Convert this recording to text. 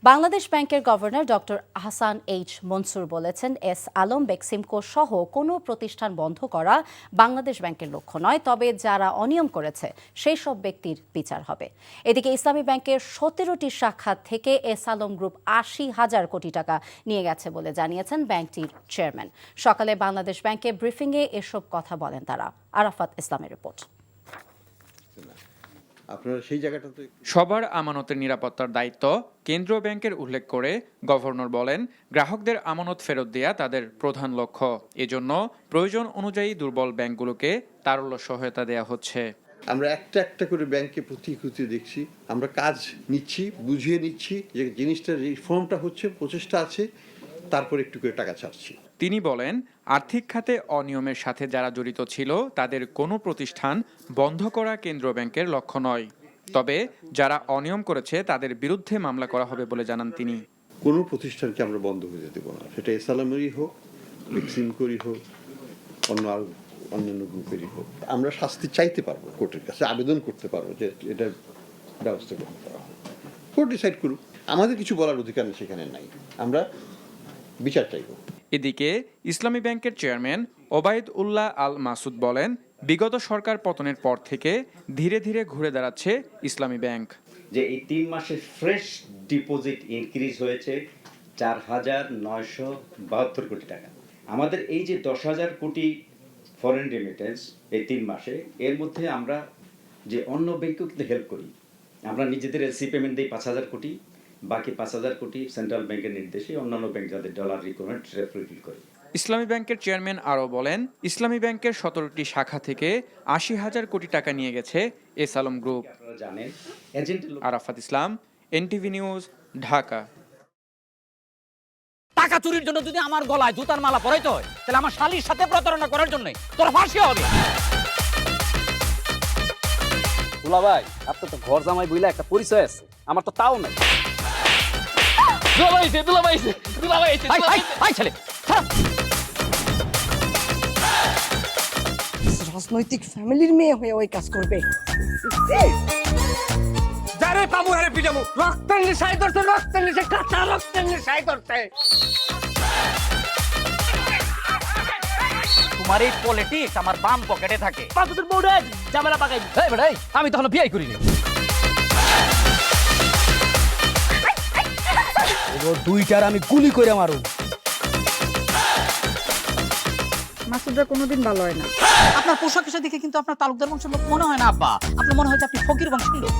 বাংলাদেশ ব্যাংকের governor doctor Ahsan H Mansur বলেছেন, S Alam Beximco সহ কোনো প্রতিষ্ঠান বন্ধ করা বাংলাদেশ ব্যাংকের লক্ষ্য নয়, তবে যারা অনিয়ম করেছে সেই সব ব্যক্তির বিচার হবে। এদিকে ইসলামী ব্যাংকের 17টি শাখা থেকে এস আলম গ্রুপ 80,000 কোটি টাকা নিয়ে গেছে বলে জানিয়েছেন ব্যাংকটির চেয়ারম্যান। সকালে বাংলাদেশ ব্যাংকে ব্রিফিংয়ে এসব কথা বলেন তারা। আরাফাত ইসলামের রিপোর্ট। সবার আমানতের নিরাপত্তার দায়িত্ব কেন্দ্রীয় ব্যাংকের উল্লেখ করে গভর্নর বলেন, গ্রাহকদের আমানত ফেরত দেয়া তাদের প্রধান লক্ষ্য। এজন্য প্রয়োজন অনুযায়ী দুর্বল ব্যাংকগুলোকে তারল্য সহায়তা দেয়া হচ্ছে। আমরা একটা একটা করে ব্যাংকে প্রতি দেখছি, আমরা কাজ নিচ্ছি, বুঝিয়ে নিচ্ছি যে জিনিসটার রিফর্মটা হচ্ছে, প্রচেষ্টা আছে, তারপর একটু করে টাকা ছাড়ছি। তিনি বলেন, আর্থিক খাতে অনিয়মের সাথে যারা জড়িত ছিল তাদের কোনো প্রতিষ্ঠান বন্ধ করা কেন্দ্রীয় ব্যাংকের লক্ষ্য নয়, তবে যারা অনিয়ম করেছে তাদের বিরুদ্ধে মামলা করা হবে বলে জানান তিনি। কোনো প্রতিষ্ঠানকে আমরা বন্ধ হয়ে যেতে দেবো না, সেটা এস আলমেরই হোক, বেক্সিমকোরই হোক, অন্যান্য গ্রুপেরই হোক। আমরা শাস্তি চাইতে পারবো, কোর্টের কাছে আবেদন করতে পারবো যে এটার ব্যবস্থা গ্রহণ করা হোক, কোর্ট ডিসাইড করুক। আমাদের কিছু বলার অধিকার সেখানে নাই, আমরা বিচার চাইব। এদিকে ইসলামী ব্যাংকের চেয়ারম্যান ওবায়দ উল্লাহ আল মাসুদ বলেন, বিগত সরকার পতনের পর থেকে ধীরে ধীরে ঘুরে দাঁড়াচ্ছে ইসলামী ব্যাংক। যে এই 3 মাসে ফ্রেশ ডিপোজিট ইনক্রিজ হয়েছে 4,972 কোটি টাকা। আমাদের এই যে 10,000 কোটি ফরেন রেমিটেন্স এই 3 মাসে, এর মধ্যে আমরা যে অন্য ব্যাংকেও কিন্তু হেল্প করি। আমরা নিজেদের এলসি পেমেন্ট দিই 5,000 কোটি, বাকি 5,000 কোটি সেন্ট্রাল ব্যাংকের নির্দেশে অন্যান্য ব্যাংক যাদের ডলার রিকোয়ারমেন্ট রেফিল করে। ইসলামী ব্যাংকের চেয়ারম্যান আরও বলেন, ইসলামী ব্যাংকের 17টি শাখা থেকে 80,000 কোটি টাকা নিয়ে গেছে এস আলম গ্রুপ। জানেন এজেন্টের। আরাফাত ইসলাম, এনটিভি নিউজ, ঢাকা। টাকা চুরির জন্য যদি আমার গলায় জুতার মালা পরাইতে হয়, তাহলে আমার শালীর সাথে প্রতারণা করার জন্য তোর ফাঁসি হবে। দুলা ভাই, আপনার তো ঘর জামাই বইলা একটা পরিচয় আছে, আমার তো তাও নাই। রাজনৈতিক ফ্যামিলির মেয়ে হয়ে ওই কাজ করবে। যারে পাবো আরে পিটাবো, রক্তের নেশায় ধরছে, রক্তের নেশায়, কাঁচা রক্তের নেশায় ধরছে। তোমার এই পলিটিক্স আমার বাম পকেটে থাকে। তোদের বউরে ঝামেলা পাকাই। এই বেটাই, আমি তখন বিয়ে করিনি। দুইটার আমি গুলি করে মারু। মাসুদরা কোনোদিন ভালো হয় না। আপনার পোশাক আশাক দেখে কিন্তু আপনার তালুকদার বংশের লোক মনে হয় না আব্বা, আপনার মনে হয় যে আপনি ফকির বংশের লোক।